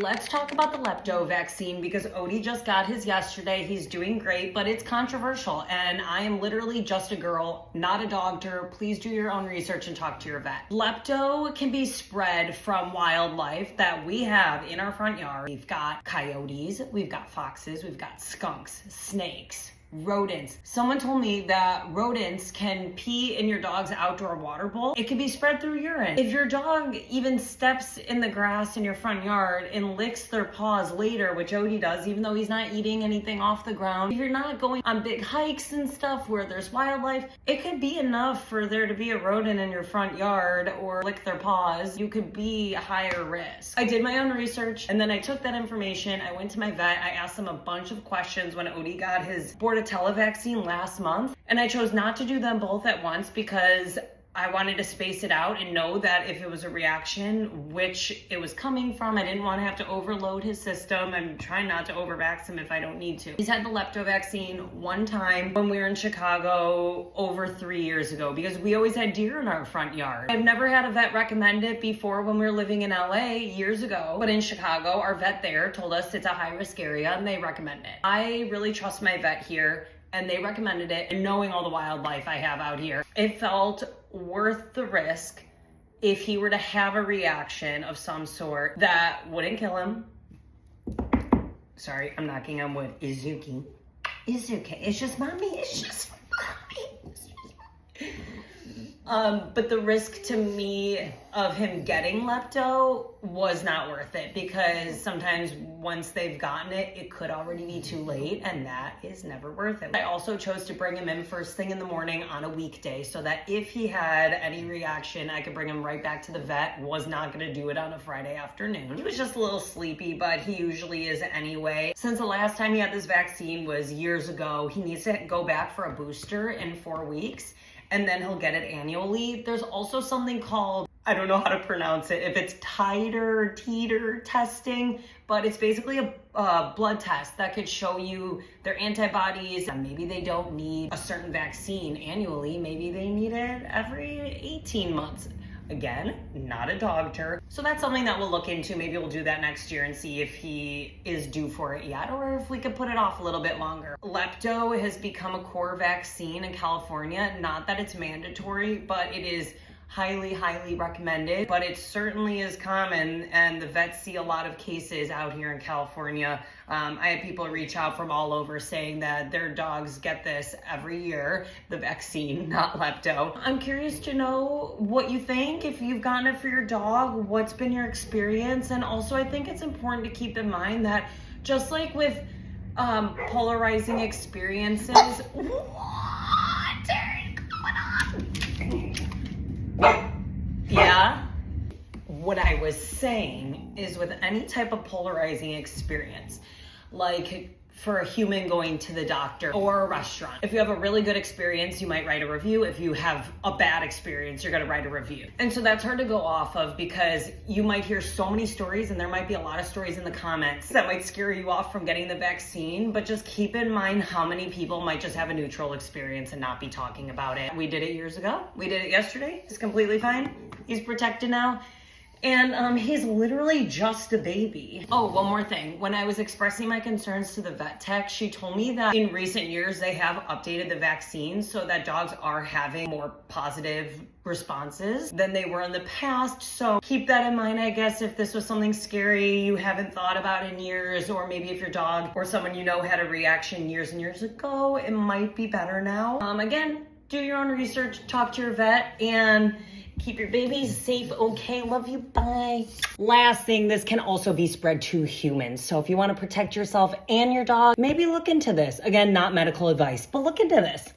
Let's talk about the lepto vaccine because Odie just got his yesterday. He's doing great, but it's controversial. And I am literally just a girl, not a doctor. Please do your own research and talk to your vet. Lepto can be spread from wildlife that we have in our front yard. We've got coyotes, we've got foxes, we've got skunks, snakes, rodents. Someone told me that rodents can pee in your dog's outdoor water bowl. It can be spread through urine. If your dog even steps in the grass in your front yard and licks their paws later, which Odie does, even though he's not eating anything off the ground, if you're not going on big hikes and stuff where there's wildlife, it could be enough for there to be a rodent in your front yard or lick their paws. You could be higher risk. I did my own research and then I took that information. I went to my vet. I asked him a bunch of questions when Odie got his Bordetella vaccine last month, and I chose not to do them both at once because I wanted to space it out and know that if it was a reaction, which it was coming from, I didn't want to have to overload his system. I'm trying not to overvax him if I don't need to. He's had the lepto vaccine one time when we were in Chicago over 3 years ago because we always had deer in our front yard. I've never had a vet recommend it before when we were living in LA years ago, but in Chicago, our vet there told us it's a high-risk area and they recommend it. I really trust my vet here and they recommended it, and knowing all the wildlife I have out here, it felt worth the risk if he were to have a reaction of some sort that wouldn't kill him. Sorry, I'm knocking on wood. Izuki. It's okay. It's just mommy. It's just mommy. But the risk to me of him getting lepto was not worth it because sometimes once they've gotten it, it could already be too late and that is never worth it. I also chose to bring him in first thing in the morning on a weekday so that if he had any reaction, I could bring him right back to the vet. Was not gonna do it on a Friday afternoon. He was just a little sleepy, but he usually is anyway. Since the last time he had this vaccine was years ago, he needs to go back for a booster in 4 weeks. And then he'll get it annually. There's also something called, I don't know how to pronounce it, if it's titer testing, but it's basically a blood test that could show you their antibodies. And maybe they don't need a certain vaccine annually. Maybe they need it every 18 months. Again, not a doctor. So that's something that we'll look into. Maybe we'll do that next year and see if he is due for it yet or if we could put it off a little bit longer. Lepto has become a core vaccine in California. Not that it's mandatory, but it is highly recommended, but it certainly is common and the vets see a lot of cases out here in California. I had people reach out from all over saying that their dogs get this every year, the vaccine, not lepto. I'm curious to know what you think, if you've gotten it for your dog, what's been your experience? And also I think it's important to keep in mind that just like with polarizing experiences, what is going on? Yeah, what I was saying is with any type of polarizing experience, like for a human going to the doctor or a restaurant, if you have a really good experience, you might write a review. If you have a bad experience, you're gonna write a review. And so that's hard to go off of because you might hear so many stories and there might be a lot of stories in the comments that might scare you off from getting the vaccine, but just keep in mind how many people might just have a neutral experience and not be talking about it. We did it years ago. We did it yesterday. He's completely fine. He's protected now. And he's literally just a baby. Oh, one more thing. When I was expressing my concerns to the vet tech, she told me that in recent years, they have updated the vaccine so that dogs are having more positive responses than they were in the past. So keep that in mind, I guess, if this was something scary you haven't thought about in years, or maybe if your dog or someone you know had a reaction years and years ago, it might be better now. Again, do your own research, talk to your vet, and keep your babies safe, okay? Love you, bye. Last thing, this can also be spread to humans. So if you want to protect yourself and your dog, maybe look into this. Again, not medical advice, but look into this.